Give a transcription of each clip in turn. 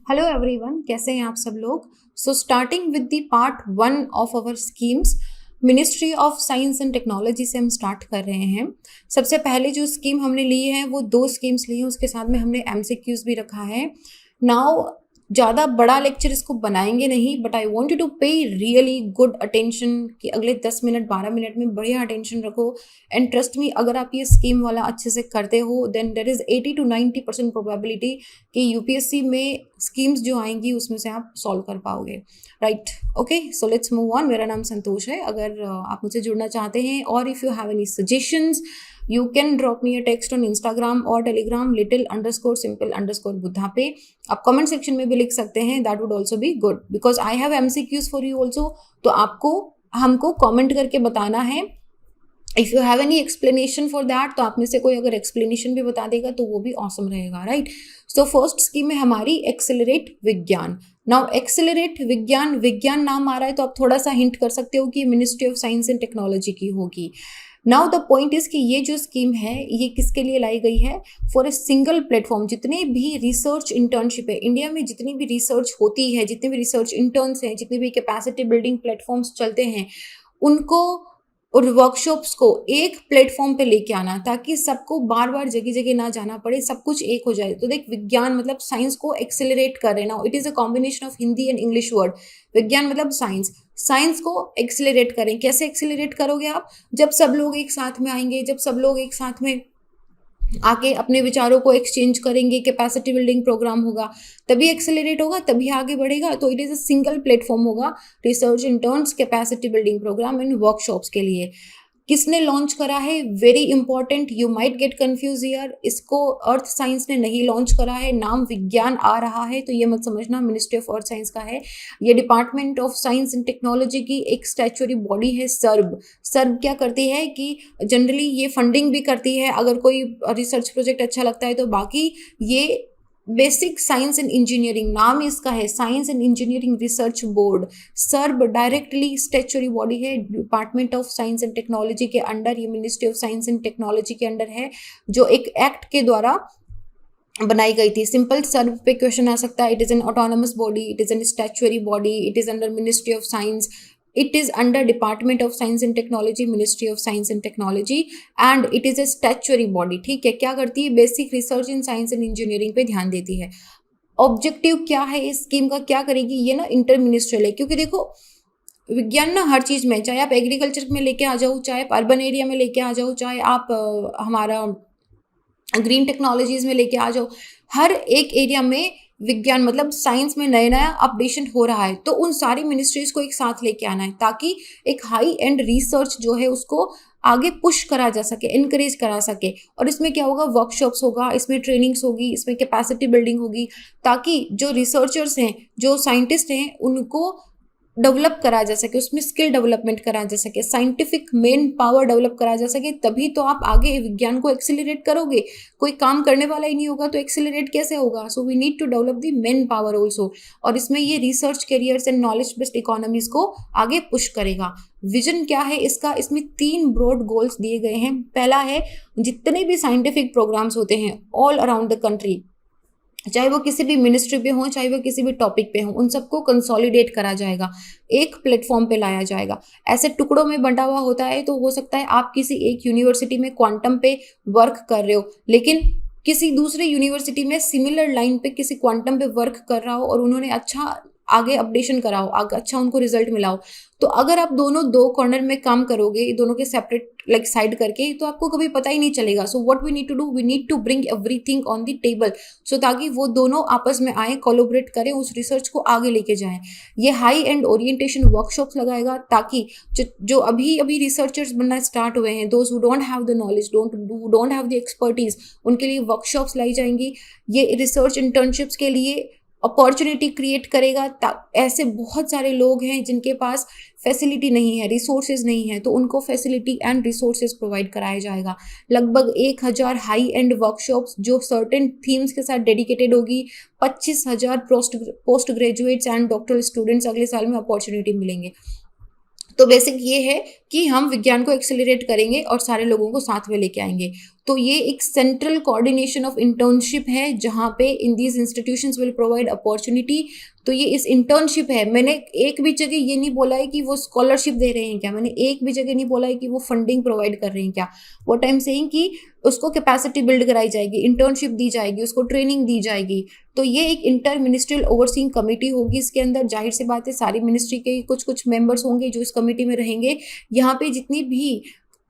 Hello everyone, कैसे हैं आप सब लोग। Starting with the part 1 of our schemes, ministry of science and technology से हम स्टार्ट कर रहे हैं। सबसे पहले जो स्कीम हमने ली है वो 2 स्कीम्स ली हैं, उसके साथ में हमने एमसीक्यूज भी रखा है। नाउ ज़्यादा बड़ा लेक्चर इसको बनाएंगे नहीं, but I want you to pay really good attention कि अगले 10 मिनट 12 मिनट में बढ़िया अटेंशन रखो। एंड ट्रस्ट मी, अगर आप ये स्कीम वाला अच्छे से करते हो then there is 80 to 90% probability कि यूपीएससी में स्कीम्स जो आएंगी उसमें से आप सॉल्व कर पाओगे। Right, okay, so let's move on. मेरा नाम संतोष है। अगर आप मुझसे जुड़ना चाहते हैं और if you have any suggestions, you can drop me a text on Instagram or Telegram little_simple_buddha पे। आप कमेंट सेक्शन में भी लिख सकते हैं, that would also be good because I have MCQs for you also। तो आपको हमको कमेंट करके बताना है। If you have any explanation for that, तो आप में से कोई अगर एक्सप्लेनेशन भी बता देगा तो वो भी ऑसम रहेगा। राइट, सो फर्स्ट स्कीम है हमारी एक्सेलरेट विज्ञान। नाउ एक्सेलरेट विज्ञान, विज्ञान नाम आ रहा है तो आप थोड़ा सा हिंट कर सकते हो कि ministry of science and technology की होगी। नाउ द पॉइंट इज कि ये जो स्कीम है ये किसके लिए लाई गई है? For a single platform. जितने भी रिसर्च इंटर्नशिप है इंडिया में, जितनी भी रिसर्च होती है, जितने भी रिसर्च इंटर्न्स हैं, जितने भी कैपेसिटी बिल्डिंग प्लेटफॉर्म्स चलते हैं, उनको और वर्कशॉप्स को एक प्लेटफॉर्म पे लेके आना ताकि सबको बार बार जगह जगह ना जाना पड़े, सब कुछ एक हो जाए। तो देख, विज्ञान मतलब साइंस को एक्सेलरेट कर रहे ना, it is a combination of Hindi and English word. विज्ञान मतलब साइंस, साइंस को एक्सेलरेट करें। कैसे एक्सेलरेट करोगे आप? जब सब लोग एक साथ में आएंगे, जब सब लोग एक साथ में आके अपने विचारों को एक्सचेंज करेंगे, कैपेसिटी बिल्डिंग प्रोग्राम होगा, तभी एक्सेलरेट होगा, तभी आगे बढ़ेगा। तो it is a single platform होगा research interns capacity building programme and workshops के लिए। किसने लॉन्च करा है? Very important, you might get confuse here. इसको अर्थ साइंस ने नहीं लॉन्च करा है, नाम विज्ञान आ रहा है तो ये मत समझना मिनिस्ट्री ऑफ अर्थ साइंस का है। ये department of science and technology की एक स्टैचुटरी बॉडी है, सर्ब। सर्ब क्या करती है कि जनरली ये फंडिंग भी करती है, अगर कोई रिसर्च प्रोजेक्ट अच्छा लगता है तो। बाकी ये बेसिक साइंस एंड इंजीनियरिंग, नाम इसका है science and engineering research board. SERB directly statutory body है, department of science and technology के अंडर, ये ministry of science and technology के अंडर है, जो एक एक्ट के द्वारा बनाई गई थी। सिंपल सर्व पे क्वेश्चन आ सकता है। It is an autonomous body, it is an statutory body, it is under ministry of science, it is under department of science and technology, ministry of science and technology, and it is a statutory body। ठीक है, क्या करती है? Basic research in science and engineering पे ध्यान देती है। Objective क्या है इस स्कीम का, क्या करेगी ये ना? इंटर मिनिस्ट्रियल है, क्योंकि देखो विज्ञान ना हर चीज में, चाहे आप एग्रीकल्चर में लेके आ जाओ, चाहे आप अर्बन एरिया में लेके आ जाओ, चाहे आप हमारा ग्रीन टेक्नोलॉजीज में लेके आ जाओ, हर एक एरिया में विज्ञान मतलब साइंस में नया नया अपडेशन हो रहा है। तो उन सारी मिनिस्ट्रीज को एक साथ लेके आना है ताकि एक हाई एंड रिसर्च जो है उसको आगे पुश करा जा सके, इनकरेज करा सके। और इसमें क्या होगा? वर्कशॉप्स होगा, इसमें ट्रेनिंग्स होगी, इसमें कैपेसिटी बिल्डिंग होगी, ताकि जो रिसर्चर्स हैं, जो साइंटिस्ट हैं, उनको डेवलप करा जा सके, उसमें स्किल डेवलपमेंट करा जा सके, साइंटिफिक मेन पावर डेवलप करा जा सके। तभी तो आप आगे विज्ञान को एक्सेलरेट करोगे। कोई काम करने वाला ही नहीं होगा तो एक्सेलरेट कैसे होगा? So we need to develop the manpower also. और इसमें ये research careers and knowledge based economies को आगे पुश करेगा। विजन क्या है इसका? इसमें 3 ब्रॉड गोल्स दिए गए हैं। पहला है, जितने भी साइंटिफिक प्रोग्राम्स होते हैं ऑल अराउंड द कंट्री, चाहे वो किसी भी मिनिस्ट्री पे हो, चाहे वो किसी भी टॉपिक पे हो, उन सबको कंसोलिडेट करा जाएगा, एक प्लेटफॉर्म पे लाया जाएगा। ऐसे टुकड़ों में बंटा हुआ होता है तो हो सकता है आप किसी एक यूनिवर्सिटी में क्वांटम पे वर्क कर रहे हो, लेकिन किसी दूसरे यूनिवर्सिटी में सिमिलर लाइन पे किसी क्वांटम पे वर्क कर रहा हो और उन्होंने अच्छा आगे अपडेशन कराओ, आगे अच्छा उनको रिजल्ट मिलाओ। तो अगर आप दोनों 2 कॉर्नर में काम करोगे, दोनों के सेपरेट लाइक साइड करके, तो आपको कभी पता ही नहीं चलेगा। So what we need to do, we need to bring everything on the table, so ताकि वो दोनों आपस में आए, कोलैबोरेट करें, उस रिसर्च को आगे लेके जाएं। ये हाई एंड ओरिएंटेशन वर्कशॉप्स लगाएगा ताकि जो अभी अभी रिसर्चर्स बनना स्टार्ट हुए हैं, those who don't have the knowledge, don't have the expertise, उनके लिए वर्कशॉप्स लाई जाएंगी। ये रिसर्च इंटर्नशिप्स के लिए अपॉर्चुनिटी क्रिएट करेगा। ऐसे बहुत सारे लोग हैं जिनके पास फैसिलिटी नहीं है, रिसोर्सेज नहीं है, तो उनको फैसिलिटी एंड रिसोर्सेज प्रोवाइड कराया जाएगा। लगभग 1000 हाई एंड वर्कशॉप्स जो सर्टेन थीम्स के साथ डेडिकेटेड होगी। 25,000 post graduates and doctoral students अगले साल में अपॉर्चुनिटी मिलेंगे। तो बेसिक ये है कि हम विज्ञान को एक्सेलरेट करेंगे और सारे लोगों को साथ में लेके आएंगे। तो ये एक सेंट्रल कोऑर्डिनेशन ऑफ इंटर्नशिप है जहाँ पे in these institutions will provide opportunity. तो ये इस इंटर्नशिप है, मैंने एक भी जगह ये नहीं बोला है कि वो स्कॉलरशिप दे रहे हैं क्या, मैंने एक भी जगह नहीं बोला है कि वो फंडिंग प्रोवाइड कर रहे हैं क्या। व्हाट आई एम सेइंग कि उसको कैपेसिटी बिल्ड कराई जाएगी, इंटर्नशिप दी जाएगी, उसको ट्रेनिंग दी जाएगी। तो ये एक इंटर मिनिस्ट्रियल ओवरसीइंग कमेटी होगी इसके अंदर। जाहिर सी बात है सारी मिनिस्ट्री के कुछ कुछ मेंबर्स होंगे जो इस कमेटी में रहेंगे। यहाँ पे जितनी भी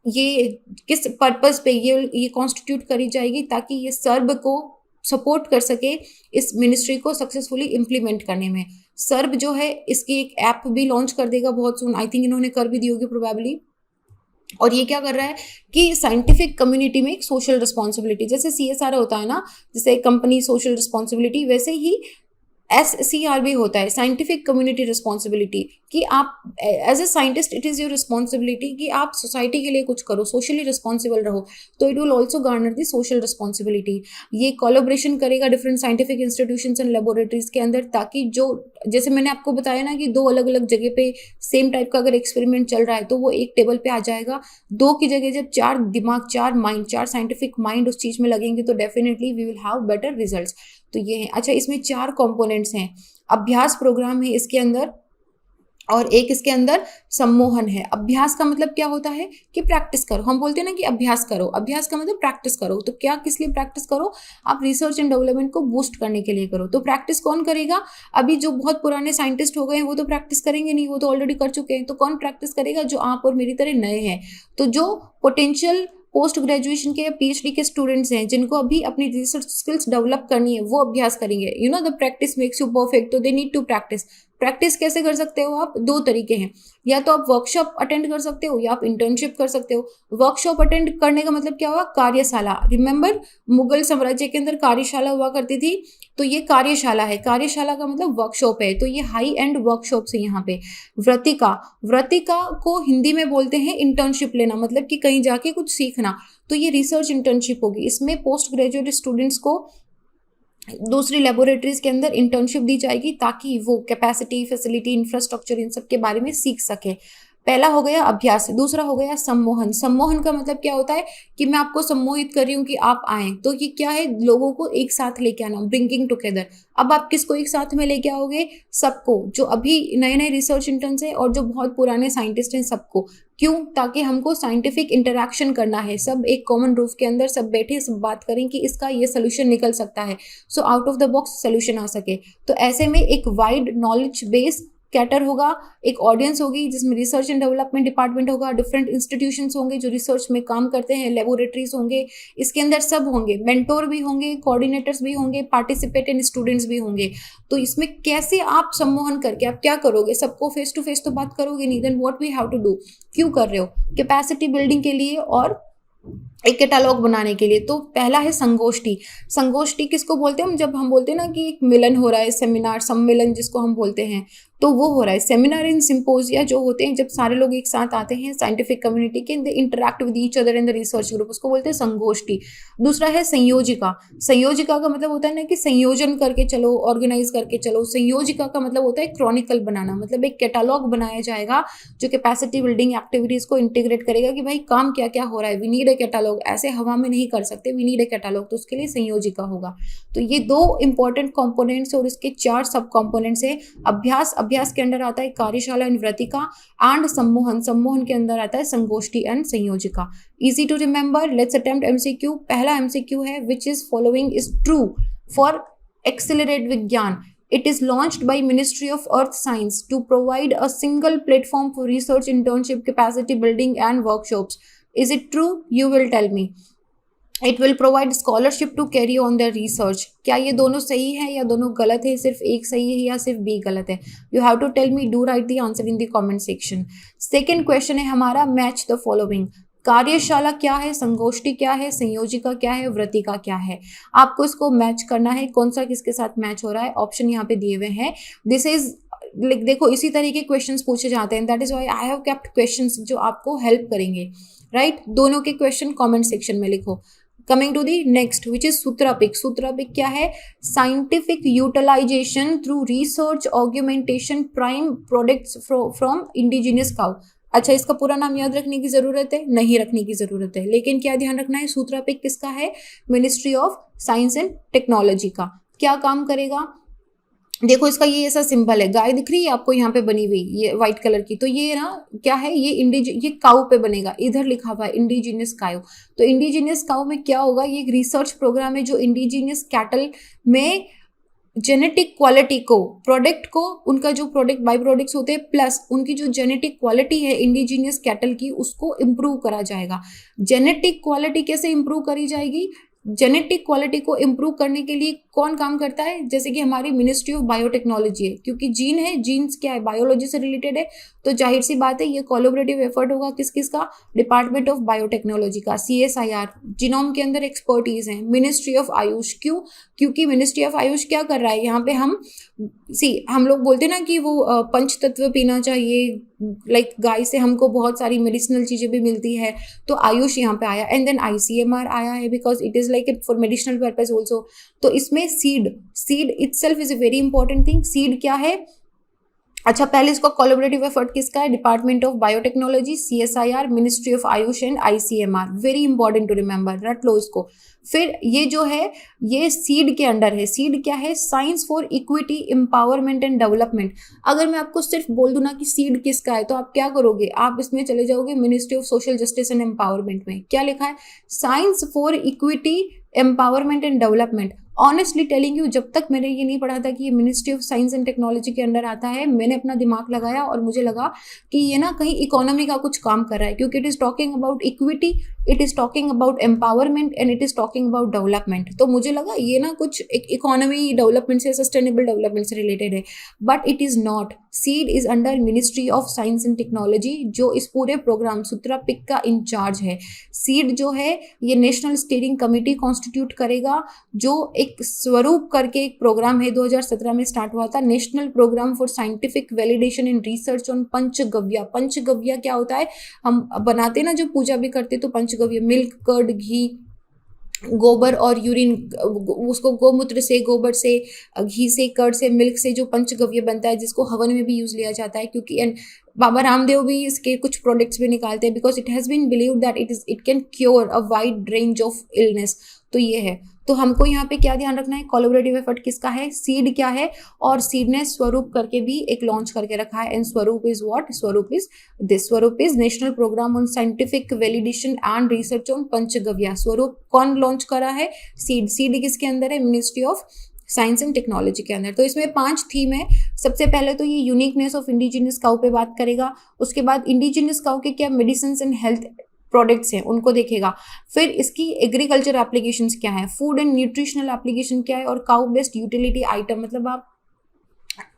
ये किस पर्पस पे ये कॉन्स्टिट्यूट करी जाएगी ताकि ये सर्ब को सपोर्ट कर सके इस मिनिस्ट्री को सक्सेसफुली इम्प्लीमेंट करने में। सर्ब जो है इसकी एक ऐप भी लॉन्च कर देगा बहुत सुन, आई थिंक इन्होंने कर भी दी होगी प्रोबेबली। और ये क्या कर रहा है कि साइंटिफिक कम्युनिटी में एक सोशल रिस्पॉन्सिबिलिटी, जैसे CSR होता है ना, जैसे कंपनी सोशल रिस्पॉन्सिबिलिटी, वैसे ही SCR भी होता है, साइंटिफिक कम्युनिटी रिस्पॉन्सिबिलिटी, कि आप as a scientist it is your responsibility कि आप सोसाइटी के लिए कुछ करो, सोशली रिस्पॉन्सिबल रहो। तो it will also Garner the social responsibility. ये कोलैबोरेशन करेगा different scientific institutions and laboratories के अंदर, ताकि जो जैसे मैंने आपको बताया ना कि 2 अलग अलग जगह पे सेम टाइप का अगर एक्सपेरिमेंट चल रहा है तो वो एक टेबल पे आ जाएगा। 2 की जगह जब 4 दिमाग, 4 माइंड, 4 साइंटिफिक माइंड उस चीज़ में लगेंगे तो definitely we will have better results. तो ये है। अच्छा, इसमें 4 कंपोनेंट्स हैं। अभ्यास प्रोग्राम है इसके अंदर, और एक इसके अंदर सम्मोहन है। अभ्यास का मतलब क्या होता है कि प्रैक्टिस करो। हम बोलते हैं ना कि अभ्यास करो, अभ्यास का मतलब प्रैक्टिस करो। तो क्या किस लिए प्रैक्टिस करो? आप रिसर्च एंड डेवलपमेंट को बूस्ट करने के लिए करो। तो प्रैक्टिस कौन करेगा? अभी जो बहुत पुराने साइंटिस्ट हो गए हैं वो तो प्रैक्टिस करेंगे नहीं, वो तो ऑलरेडी कर चुके हैं। तो कौन प्रैक्टिस करेगा? जो आप और मेरी तरह नए हैं। तो जो पोटेंशियल पोस्ट ग्रेजुएशन के या PhD के स्टूडेंट्स हैं जिनको अभी अपनी रिसर्च स्किल्स डेवलप करनी है वो अभ्यास करेंगे। You know the practice makes you perfect, तो they need to practice. Practice कैसे कर सकते हो आप? 2 तरीके हैं, या तो आप वर्कशॉप अटेंड कर सकते हो या आप इंटर्नशिप कर सकते हो। वर्कशॉप अटेंड करने का मतलब क्या हुआ? कार्यशाला। रिमेंबर, मुगल साम्राज्य के अंदर कार्यशाला हुआ करती थी, तो ये कार्यशाला है। कार्यशाला का मतलब वर्कशॉप है, तो ये हाई एंड वर्कशॉप है यहाँ पे। व्रतिका, व्रतिका को हिंदी में बोलते हैं इंटर्नशिप लेना, मतलब कि कहीं जाके कुछ सीखना। तो ये रिसर्च इंटर्नशिप होगी। इसमें पोस्ट ग्रेजुएट स्टूडेंट्स को दूसरी लेबोरेटरीज के अंदर इंटर्नशिप दी जाएगी ताकि वो कैपेसिटी, फैसिलिटी, इंफ्रास्ट्रक्चर इन सब के बारे में सीख सके। पहला हो गया अभ्यास, दूसरा हो गया सम्मोहन। सम्मोहन का मतलब क्या होता है कि मैं आपको सम्मोहित कर रही हूँ कि आप आए। तो ये क्या है? लोगों को एक साथ लेके आना, ब्रिंगिंग टुगेदर। अब आप किसको एक साथ में लेके आओगे? सबको, जो अभी नए नए रिसर्च इंटर्न्स हैं और जो बहुत पुराने साइंटिस्ट हैं, सबको। क्यों? ताकि हमको साइंटिफिक इंटरेक्शन करना है, सब एक कॉमन रूफ के अंदर सब बैठे सब बात करें कि इसका ये सोल्यूशन निकल सकता है, so out of the box solution आ सके। तो ऐसे में एक वाइड नॉलेज बेस कैटर होगा, एक ऑडियंस होगी जिसमें रिसर्च एंड डेवलपमेंट डिपार्टमेंट होगा, डिफरेंट इंस्टीट्यूशंस होंगे जो रिसर्च में काम करते हैं, लेबोरेटरीज होंगे, इसके अंदर सब होंगे, मेंटोर भी होंगे, कोऑर्डिनेटर्स भी होंगे, पार्टिसिपेटेंट स्टूडेंट्स भी होंगे। तो इसमें कैसे आप सम्मोहन करके आप क्या करोगे? सबको फेस टू फेस तो बात करोगे नहीं, then what we have to do? क्यों कर रहे हो? कैपेसिटी बिल्डिंग के लिए और एक कैटालॉग बनाने के लिए। तो पहला है संगोष्ठी। संगोष्ठी किसको बोलते हैं? हम जब हम बोलते हैं ना कि एक मिलन हो रहा है, सेमिनार, सम्मेलन जिसको हम बोलते हैं, तो वो हो रहा है। सेमिनार एंड सिंपोजिया जो होते हैं जब सारे लोग एक साथ आते हैं साइंटिफिक कम्युनिटी के, they interact with each other in the research group, उसको बोलते हैं संगोष्ठी। दूसरा है संयोजिका। संयोजिका का मतलब होता है ना कि संयोजन करके चलो, ऑर्गेनाइज करके चलो। संयोजिका का मतलब होता है क्रॉनिकल बनाना, मतलब एक कैटालॉग बनाया जाएगा जो कैपेसिटी बिल्डिंग एक्टिविटीज को इंटीग्रेट करेगा कि भाई काम क्या क्या हो रहा है, वी नीड ए कैटालॉग। ऐसे हवा में नहीं कर सकते, वी नीड ए कैटालॉग, तो उसके लिए संयोजिका होगा। तो ये 2 इंपॉर्टेंट कंपोनेंट्स और इसके 4 सब कंपोनेंट्स है। अभ्यास, अभ्यास के अंदर आता है कार्यशाला एंड व्रतिका, एंड सम्मोहन, सम्मोहन के अंदर आता है संगोष्ठी एंड संयोजिका। Easy to remember, let's attempt MCQ। पहला MCQ है, which is following is true for accelerate Vigyan. It is launched by Ministry of Earth Science to provide a single platform for research, internship, capacity building and workshops. Is it true? You will tell me. It will provide scholarship to carry on their research. क्या ये दोनों सही है या दोनों गलत है? सिर्फ एक सही है या सिर्फ B गलत है? You have to tell me. Do write the answer in the comment section. Second question है हमारा, match the following. कार्यशाला क्या है, संगोष्ठी क्या है, संयोजिका क्या है, व्रतिका क्या है? आपको इसको मैच करना है, कौन सा किसके साथ मैच हो रहा है। ऑप्शन यहाँ पे दिए हुए हैं। दिस इज देखो इसी तरह के क्वेश्चंस पूछे जाते हैं, that is why I have kept questions जो आपको हेल्प करेंगे, राइट। दोनों के क्वेश्चन कमेंट सेक्शन में लिखो। Coming to the next which is SUTRA PIC. SUTRA PIC क्या है? Scientific utilisation through research augmentation prime products from indigenous cow. अच्छा, इसका पूरा नाम याद रखने की जरूरत है? नहीं रखने की जरूरत है, लेकिन क्या ध्यान रखना है, सूत्रा पिक किसका है? Ministry of science and technology का. क्या काम करेगा? देखो इसका ये ऐसा सिंबल है, गाय दिख रही है आपको यहाँ पे बनी हुई, ये व्हाइट कलर की. तो ये ना क्या है, ये काउ पे बनेगा. इधर लिखा हुआ है इंडिजिनियस काउ. तो इंडिजिनियस काउ में क्या होगा, ये एक रिसर्च प्रोग्राम है जो इंडिजिनियस कैटल में जेनेटिक क्वालिटी को, प्रोडक्ट को, उनका जो प्रोडक्ट बाई प्रोडक्ट्स होते हैं प्लस उनकी जो जेनेटिक क्वालिटी है इंडिजिनियस कैटल की, उसको इम्प्रूव करा जाएगा. जेनेटिक क्वालिटी कैसे इम्प्रूव करी जाएगी? जेनेटिक क्वालिटी को इम्प्रूव करने के लिए कौन काम करता है? जैसे कि हमारी मिनिस्ट्री ऑफ बायोटेक्नोलॉजी है, क्योंकि जीन है, जीन्स क्या है, बायोलॉजी से रिलेटेड है. तो जाहिर सी बात है ये कोलैबोरेटिव एफर्ट होगा किस किस का? डिपार्टमेंट ऑफ बायोटेक्नोलॉजी का. CSIR जिनोम के अंदर एक्सपर्टीज है. मिनिस्ट्री ऑफ आयुष, क्यों? क्योंकि मिनिस्ट्री ऑफ आयुष क्या कर रहा है यहाँ पे, हम लोग बोलते हैं ना कि वो पंच तत्व पीना चाहिए, लाइक गाय से हमको बहुत सारी मेडिसिनल चीजें भी मिलती है. तो आयुष यहाँ पे आया. एंड देन ICMR आया है because it is like for medicinal purpose also. तो इसमें seed itself is a very important thing. Seed क्या है? अच्छा, पहले इसका कोलैबोरेटिव एफर्ट किसका है? Department of biotechnology, CSIR, ministry of AYUSH and ICMR. Very important to remember, रट लो इसको. फिर ये जो है ये सीड के अंडर है. सीड क्या है? Science for equity empowerment and development. अगर मैं आपको सिर्फ बोल दूं ना कि सीड किसका है, तो आप क्या करोगे? आप इसमें चले जाओगे ministry of social justice and empowerment में. क्या लिखा है? Science for equity empowerment and development. Honestly telling you, जब तक मैंने ये नहीं पढ़ा था कि ये ministry of science and technology के अंडर आता है, मैंने अपना दिमाग लगाया और मुझे लगा कि ये ना कहीं इकोनॉमी का कुछ काम कर रहा है, क्योंकि it is talking about equity, it is talking about empowerment and it is talking about development. तो मुझे लगा ये ना कुछ इकोनॉमी डेवलपमेंट से, सस्टेनेबल डेवलपमेंट से रिलेटेड है, but it is not. Seed is under ministry of science and technology, जो इस पूरे प्रोग्राम सूत्रा पिक का इंचार्ज है. सीड जो है ये नेशनल स्टीयरिंग कमेटी कॉन्स्टिट्यूट करेगा, जो एक स्वरूप करके एक प्रोग्राम है, 2017 में स्टार्ट हुआ था, national programme for scientific validation and research on panchagavya. पंचगव्य क्या होता है? हम बनाते ना, जो पूजा भी करते तो पंचगव्य, मिल्क, कर्ड, घी, गोबर और यूरिन, उसको गोमूत्र से, गोबर से, घी से, कर्ड से, मिल्क से जो पंचगव्य बनता है, जिसको हवन में भी यूज लिया जाता है. क्योंकि एंड बाबा रामदेव भी इसके कुछ प्रोडक्ट्स भी निकालते हैं, because it has been believed that it can cure a wide range of illness. तो ये है. तो हमको यहाँ पे क्या ध्यान रखना है? कोलैबोरेटिव एफर्ट किसका है? सीड क्या है? और सीड ने स्वरूप करके भी एक लॉन्च करके रखा है. And Swaroop is what? Swaroop is this. Swaroop is national programme on scientific validation and research on panchagavya. Swaroop कौन लॉन्च करा है? सीड. सीड किसके अंदर है? Ministry of science and technology के अंदर. तो इसमें 5 थीम है. सबसे पहले तो ये यूनिकनेस ऑफ इंडिजिनियस काउ पे बात करेगा. उसके बाद इंडिजिनियस काउ के क्या मेडिसिन एंड हेल्थ प्रोडक्ट्स हैं उनको देखेगा. फिर इसकी एग्रीकल्चर एप्लीकेशंस क्या है, फूड एंड न्यूट्रिशनल एप्लीकेशन क्या है, और काउ बेस्ड यूटिलिटी आइटम, मतलब आप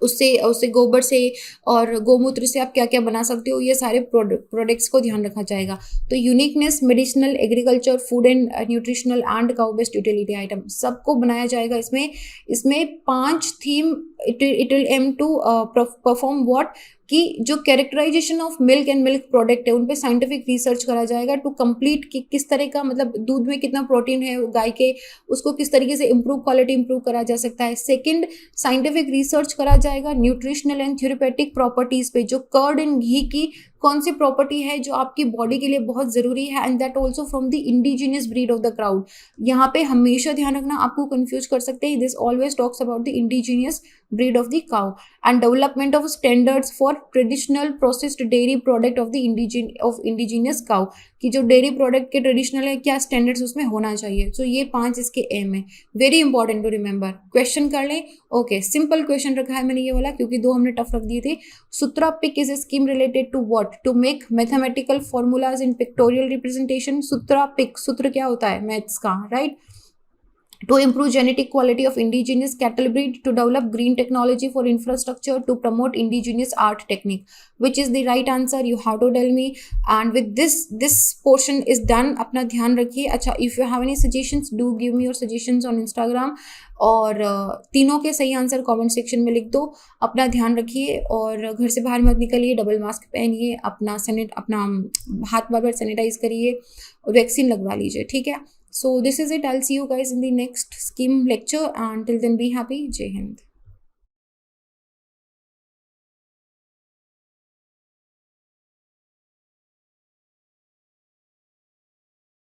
उससे गोबर से और गोमूत्र से आप क्या क्या बना सकते हो, ये सारे प्रोडक्ट्स को ध्यान रखा जाएगा. तो uniqueness, medicinal, agriculture, food and nutritional and cow based utility item सबको बनाया जाएगा. इसमें 5 theme. It will aim to perform what, कि जो characterisation of milk and milk product है उन पे साइंटिफिक रिसर्च करा जाएगा टू कंप्लीट कि किस तरह का, मतलब दूध में कितना प्रोटीन है गाय के, उसको किस तरीके से इम्प्रूव, क्वालिटी इंप्रूव करा जा सकता है. सेकंड, साइंटिफिक रिसर्च करा जाएगा न्यूट्रिशनल एंड थ्योरेपेटिक प्रॉपर्टीज पे, जो कर्ड एंड घी की कौन सी प्रॉपर्टी है जो आपकी बॉडी के लिए बहुत जरूरी है, and that also from the indigenous breed of the crowd. यहाँ पे हमेशा ध्यान रखना, आपको कंफ्यूज कर सकते हैं. This always talks about the indigenous breed of the cow. And development of standards for traditional processed dairy product of the indigenous cow, कि जो डेयरी प्रोडक्ट के ट्रेडिशनल है क्या स्टैंडर्ड्स उसमें होना चाहिए. सो ये 5 इसके एम है. Very important to remember. Question कर लें. ओके, सिंपल क्वेश्चन रखा है मैंने ये वाला, क्योंकि 2 हमने टफ रख दिए थे. Sutra pic is a scheme related to what? To make mathematical formulas in pictorial representation. Sutra pic, सूत्र क्या होता है? मैथ्स का, right. To improve genetic quality of indigenous cattle breed, to develop green technology for infrastructure, to promote indigenous art technique. Which is the right answer? You have to tell me. And with this portion is done. अपना ध्यान रखिए. अच्छा, if you have any suggestions, do give me your suggestions on Instagram. और तीनों के सही answer comment section में लिख दो. अपना ध्यान रखिए और घर से बाहर मत निकलिए. डबल मास्क पहनिए. अपना हाथ बार बार सैनिटाइज करिए और वैक्सीन लगवा लीजिए. ठीक है. So this is it. I'll see you guys in the next scheme lecture. Until then, be happy. Jai Hind.